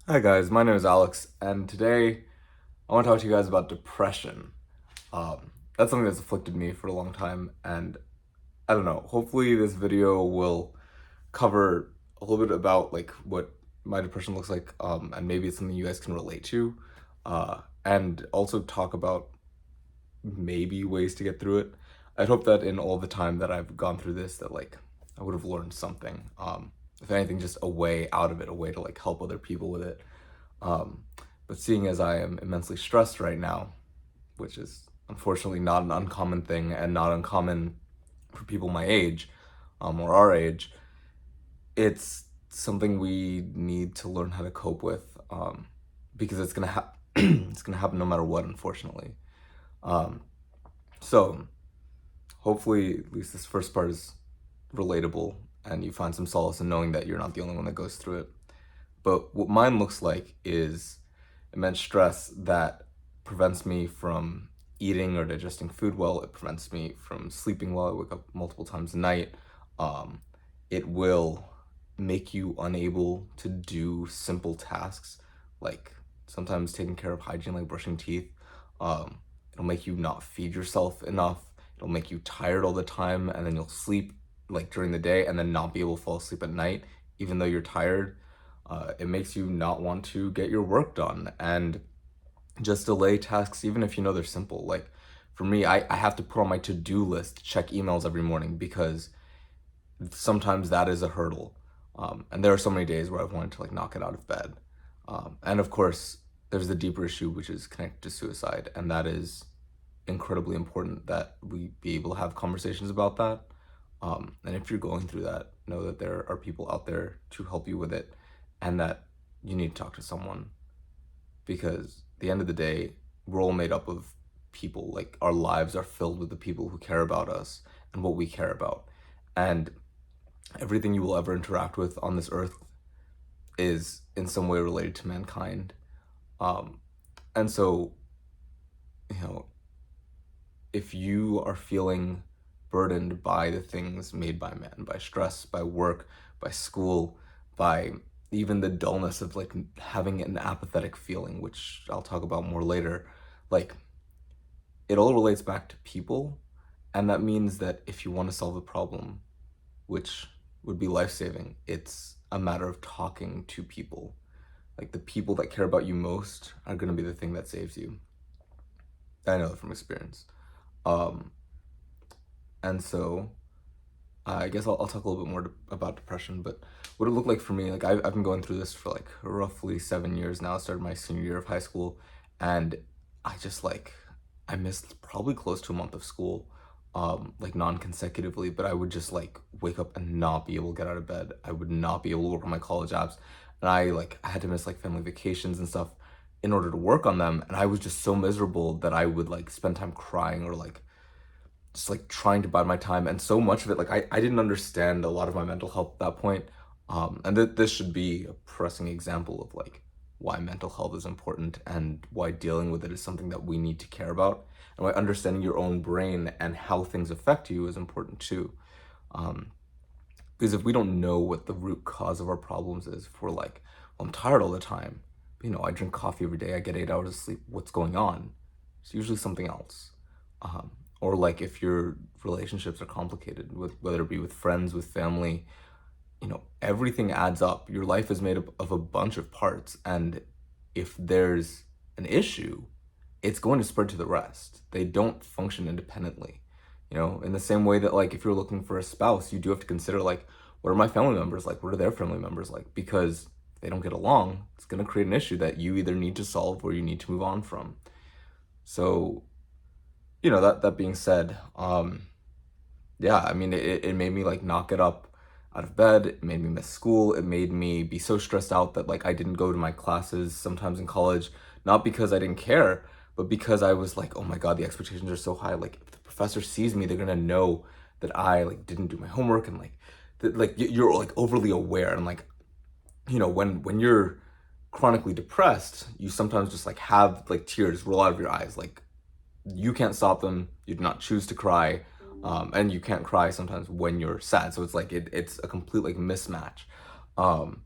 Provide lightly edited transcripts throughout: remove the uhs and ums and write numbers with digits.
Hi guys, my name is Alex, and today I want to talk to you guys about depression. That's something that's afflicted me for a long time, and I don't know. Hopefully, this video will cover a little bit about like what my depression looks like, and maybe it's something you guys can relate to, and also talk about maybe ways to get through it. I'd hope that in all the time that I've gone through this, that like I would have learned something. If anything, just a way out of it, a way to like help other people with it. Um, but seeing as I am immensely stressed right now, which is unfortunately not an uncommon thing and not uncommon for people my age, or our age, it's something we need to learn how to cope with, because it's gonna it's gonna happen no matter what, unfortunately. Um, so hopefully, at least this first part is relatable, and you find some solace in knowing that you're not the only one that goes through it. But what mine looks like is immense stress that prevents me from eating or digesting food well. It prevents me from sleeping well. I wake up multiple times a night. Um, it will make you unable to do simple tasks like sometimes taking care of hygiene, like brushing teeth. It'll make you not feed yourself enough. It'll make you tired all the time, and then you'll sleep like during the day and then not be able to fall asleep at night, even though you're tired. It makes you not want to get your work done and just delay tasks, even if you know they're simple. Like for me, I have to put on my to-do list to check emails every morning because sometimes that is a hurdle. And there are so many days where I've wanted to like knock it out of bed. And of course, there's the deeper issue, which is connected to suicide. And that is incredibly important that we be able to have conversations about that. And if you're going through that, know that there are people out there to help you with it and that you need to talk to someone because at the end of the day, we're all made up of people. Like our lives are filled with the people who care about us and what we care about. And everything you will ever interact with on this earth is in some way related to mankind. Um, and so, you know, if you are feeling burdened by the things made by man, by stress, by work, by school, by even the dullness of like having an apathetic feeling, which I'll talk about more later, like it all relates back to people. And that means that if you want to solve a problem, which would be life saving, it's a matter of talking to people. Like the people that care about you most are going to be the thing that saves you. I know that from experience. Um, and so I guess I'll talk a little bit more about depression, but what it looked like for me, like I've been going through this for like roughly 7 years now. I started my senior year of high school, and I just like, I missed probably close to a month of school, like non-consecutively, but I would just like wake up and not be able to get out of bed. I would not be able to work on my college apps, and I had to miss like family vacations and stuff in order to work on them, and I was just so miserable that I would like spend time crying or like just like trying to bide my time, and so much of it like I didn't understand a lot of my mental health at that point. And this should be a pressing example of like why mental health is important and why dealing with it is something that we need to care about, and why understanding your own brain and how things affect you is important too. um, because if we don't know what the root cause of our problems is, if we're like, well, I'm tired all the time, I drink coffee every day, I get 8 hours of sleep, what's going on? It's usually something else. um, or like if your relationships are complicated, with whether it be with friends, with family, everything adds up. Your life is made up of a bunch of parts, and if there's an issue, it's going to spread to the rest. They don't function independently. In the same way that like if you're looking for a spouse, you do have to consider like what are my family members like? What are their family members like? Because if they don't get along, it's going to create an issue that you either need to solve or you need to move on from. So, that being said, yeah, I mean, it made me like not get up out of bed. It made me miss school. It made me be so stressed out that like I didn't go to my classes sometimes in college, not because I didn't care, but because I was like, oh my God, the expectations are so high. Like if the professor sees me, they're gonna know that I like didn't do my homework, and like you're like overly aware, and like when you're chronically depressed, you sometimes just like have like tears roll out of your eyes. Like you can't stop them. You do not choose to cry, and you can't cry sometimes when you're sad. So it's like it's a complete like mismatch. Um,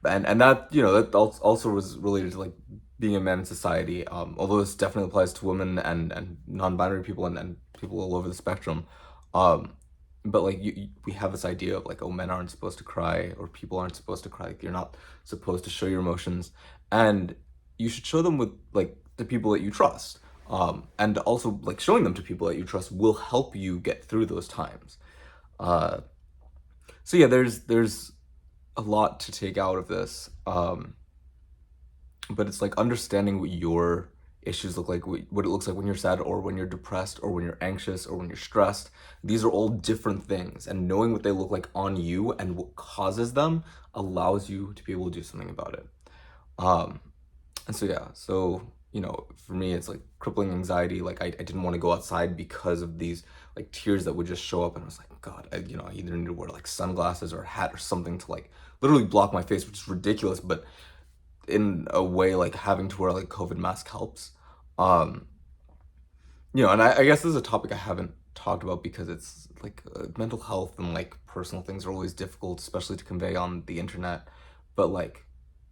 And that, that also was related to like being a man in society. Although this definitely applies to women and non-binary people and people all over the spectrum. Um, but like we have this idea of like, oh, men aren't supposed to cry or people aren't supposed to cry. Like, you're not supposed to show your emotions, and you should show them with like the people that you trust. And also like showing them to people that you trust will help you get through those times. Uh, so yeah, there's a lot to take out of this. But it's like understanding what your issues look like, what it looks like when you're sad or when you're depressed or when you're anxious or when you're stressed. These are all different things, and knowing what they look like on you and what causes them allows you to be able to do something about it. Um, and so yeah, so for me, it's like crippling anxiety. Like I didn't want to go outside because of these like tears that would just show up, and I was like, God, I either need to wear like sunglasses or a hat or something to like literally block my face, which is ridiculous, but in a way, like having to wear like COVID mask helps. Um, and I guess this is a topic I haven't talked about because it's like mental health and like personal things are always difficult, especially to convey on the internet. But like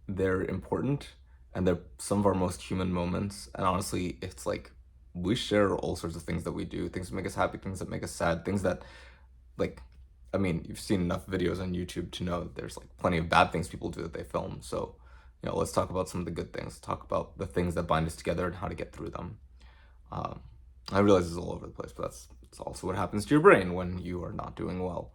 they're important and they're some of our most human moments. And honestly, it's like we share all sorts of things that we do, things that make us happy, things that make us sad, things that like, I mean, you've seen enough videos on YouTube to know that there's like plenty of bad things people do that they film. So, let's talk about some of the good things. Talk about the things that bind us together and how to get through them. Um, I realize it's all over the place, but that's also what happens to your brain when you are not doing well.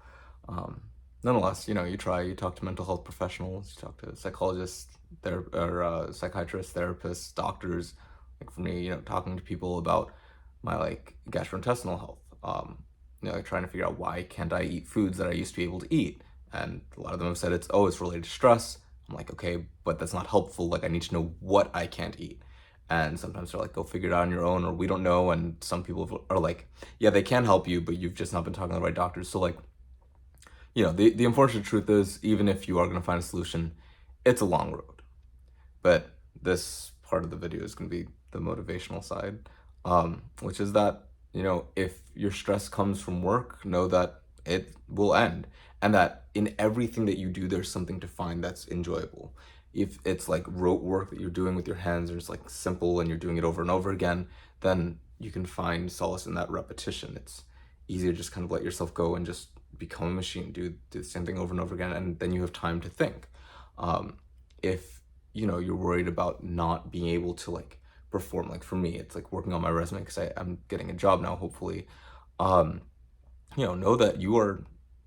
Nonetheless, you talk to mental health professionals, you talk to psychologists, psychiatrists, therapists, doctors. Like for me, talking to people about my like gastrointestinal health. Like trying to figure out why can't I eat foods that I used to be able to eat, and a lot of them have said it's related to stress. I'm like, okay, but that's not helpful. Like I need to know what I can't eat. And sometimes they're like, go figure it out on your own, or we don't know. And some people are like, yeah, they can help you, but you've just not been talking to the right doctors. So like, the unfortunate truth is, even if you are going to find a solution, it's a long road. But this part of the video is going to be the motivational side, which is that, if your stress comes from work, know that it will end, and that in everything that you do, there's something to find that's enjoyable. If it's like rote work that you're doing with your hands, or it's like simple and you're doing it over and over again, then you can find solace in that repetition. It's easier to just kind of let yourself go and just become a machine, do the same thing over and over again, and then you have time to think. If you're worried about not being able to like perform, like for me, it's like working on my resume because I'm getting a job now, hopefully. um know that you are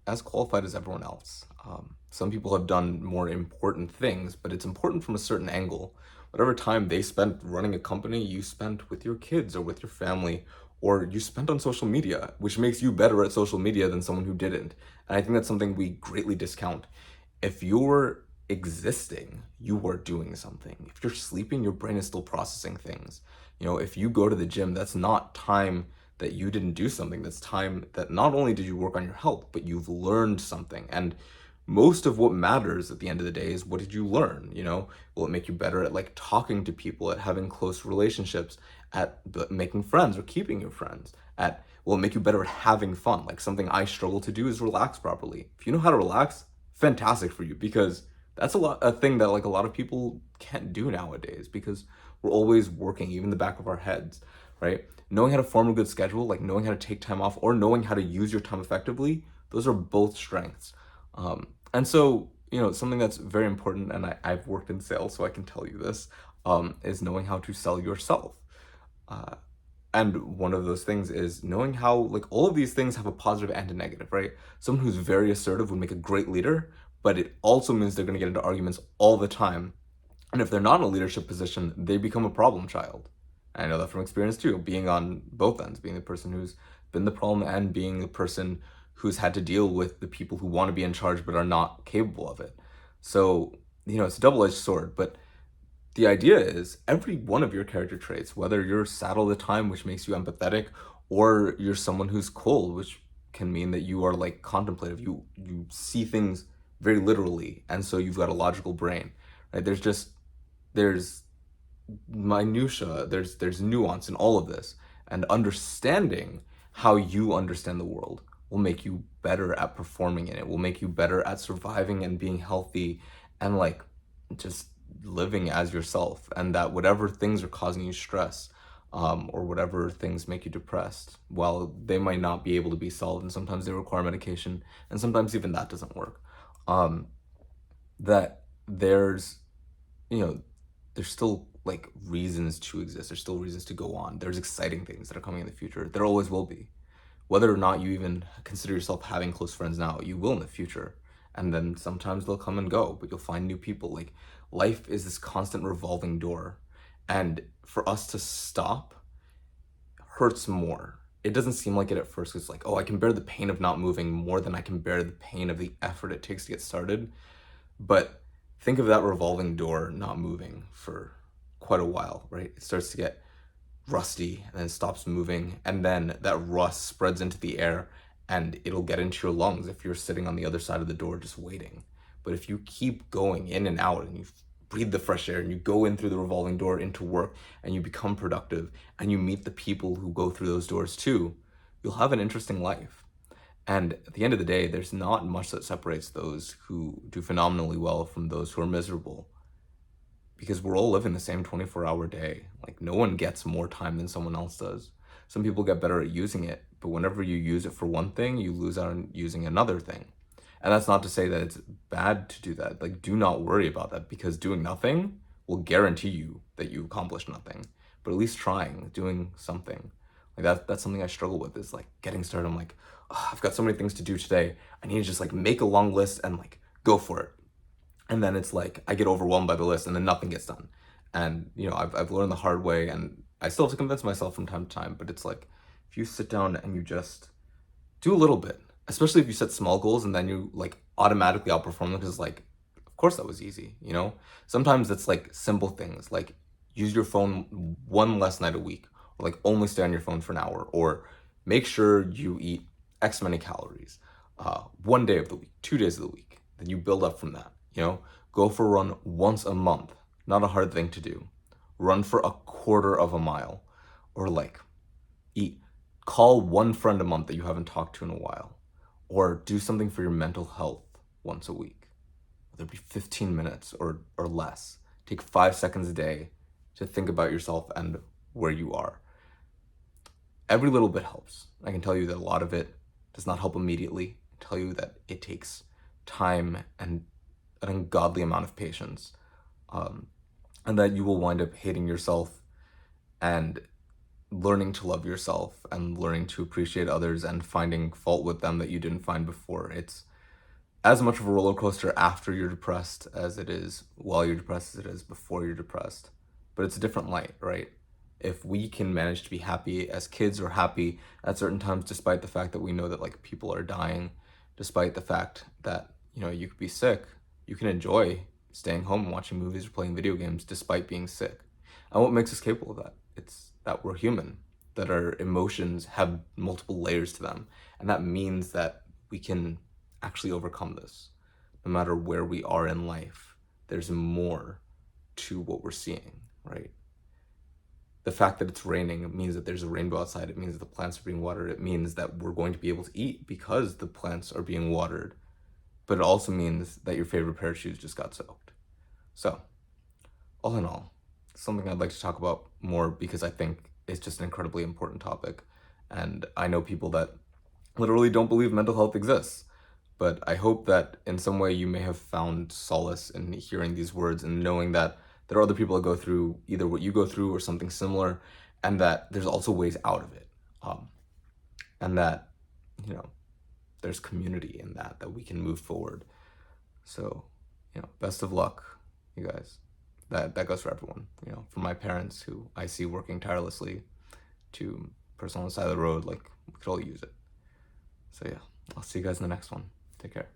as qualified as everyone else. Some people have done more important things, but it's important from a certain angle. Whatever time they spent running a company, you spent with your kids or with your family, or you spent on social media, which makes you better at social media than someone who didn't. And I think that's something we greatly discount. If you're existing, you are doing something. If you're sleeping, your brain is still processing things. If you go to the gym, that's not time that you didn't do something. That's time that not only did you work on your health, but you've learned something. And most of what matters at the end of the day is, what did you learn? Will it make you better at like talking to people, at having close relationships, at making friends or keeping your friends? Will it make you better at having fun? Like something I struggle to do is relax properly. If you know how to relax, fantastic for you, because that's a thing that like a lot of people can't do nowadays, because we're always working, even the back of our heads, right? Knowing how to form a good schedule, like knowing how to take time off or knowing how to use your time effectively, those are both strengths. And so, something that's very important, and I've worked in sales, so I can tell you this, is knowing how to sell yourself. Uh, and one of those things is knowing how, like, all of these things have a positive and a negative, right? Someone who's very assertive would make a great leader, but it also means they're going to get into arguments all the time. And if they're not in a leadership position, they become a problem child. I know that from experience too, being on both ends, being the person who's been the problem and being the person who's had to deal with the people who want to be in charge but are not capable of it. So, it's a double-edged sword, but the idea is every one of your character traits, whether you're sad all the time, which makes you empathetic, or you're someone who's cold, which can mean that you are like contemplative, you see things very literally, and so you've got a logical brain, right? There's minutia, there's nuance in all of this, and understanding how you understand the world will make you better at performing in it, will make you better at surviving and being healthy, and like just living as yourself, and that whatever things are causing you stress, or whatever things make you depressed, while they might not be able to be solved, and sometimes they require medication, and sometimes even that doesn't work, that there's, you know, there's still like reasons to exist. There's still reasons to go on. There's exciting things that are coming in the future. There always will be. Whether or not you even consider yourself having close friends now, you will in the future. And then sometimes they'll come and go, but you'll find new people. Like, life is this constant revolving door. And for us to stop hurts more. It doesn't seem like it at first. It's like, oh, I can bear the pain of not moving more than I can bear the pain of the effort it takes to get started. But think of that revolving door not moving for quite a while, right? It starts to get rusty and then stops moving, and then that rust spreads into the air and it'll get into your lungs if you're sitting on the other side of the door just waiting. But if you keep going in and out and you breathe the fresh air and you go in through the revolving door into work and you become productive and you meet the people who go through those doors too, you'll have an interesting life. And at the end of the day, there's not much that separates those who do phenomenally well from those who are miserable, because we're all living the same 24-hour day. Like, no one gets more time than someone else does. Some people get better at using it, but whenever you use it for one thing, you lose out on using another thing. And that's not to say that it's bad to do that. Like, do not worry about that, because doing nothing will guarantee you that you accomplish nothing. But at least trying, doing something. Like, that's something I struggle with, is like getting started. I'm like, oh, I've got so many things to do today. I need to just like make a long list and like go for it. And then it's like I get overwhelmed by the list and then nothing gets done. And you know, I've learned the hard way, and I still have to convince myself from time to time, but it's like, if you sit down and you just do a little bit, especially if you set small goals and then you like automatically outperform them, because like, of course that was easy, you know? Sometimes it's like simple things like use your phone one less night a week, or like only stay on your phone for an hour, or make sure you eat X many calories, one day of the week, 2 days of the week. Then you build up from that, you know? Go for a run once a month, not a hard thing to do. Run for a quarter of a mile, or like call one friend a month that you haven't talked to in a while, or do something for your mental health once a week, whether it be 15 minutes or less. Take 5 seconds a day to think about yourself and where you are. Every little bit helps. I can tell you that a lot of it does not help immediately. I can tell you that it takes time and an ungodly amount of patience, and that you will wind up hating yourself and learning to love yourself and learning to appreciate others and finding fault with them that you didn't find before. It's as much of a roller coaster after you're depressed as it is while you're depressed as it is before you're depressed. But it's a different light, right? If we can manage to be happy as kids, or happy at certain times, despite the fact that we know that like people are dying, despite the fact that, you know, you could be sick, you can enjoy staying home and watching movies or playing video games despite being sick. And what makes us capable of that? It's that we're human, that our emotions have multiple layers to them. And that means that we can actually overcome this. No matter where we are in life, there's more to what we're seeing, right? The fact that it's raining means that there's a rainbow outside. It means that the plants are being watered. It means that we're going to be able to eat because the plants are being watered. But it also means that your favorite pair of shoes just got soaked. So, all in all, something I'd like to talk about more, because I think it's just an incredibly important topic. And I know people that literally don't believe mental health exists. But I hope that in some way you may have found solace in hearing these words and knowing that there are other people that go through either what you go through or something similar, and that there's also ways out of it. And that, you know, there's community in that we can move forward. So, you know, best of luck, you guys. That goes for everyone, you know, from my parents, who I see working tirelessly, to person on the side of the road. Like, we could all use it. So yeah, I'll see you guys in the next one. Take care.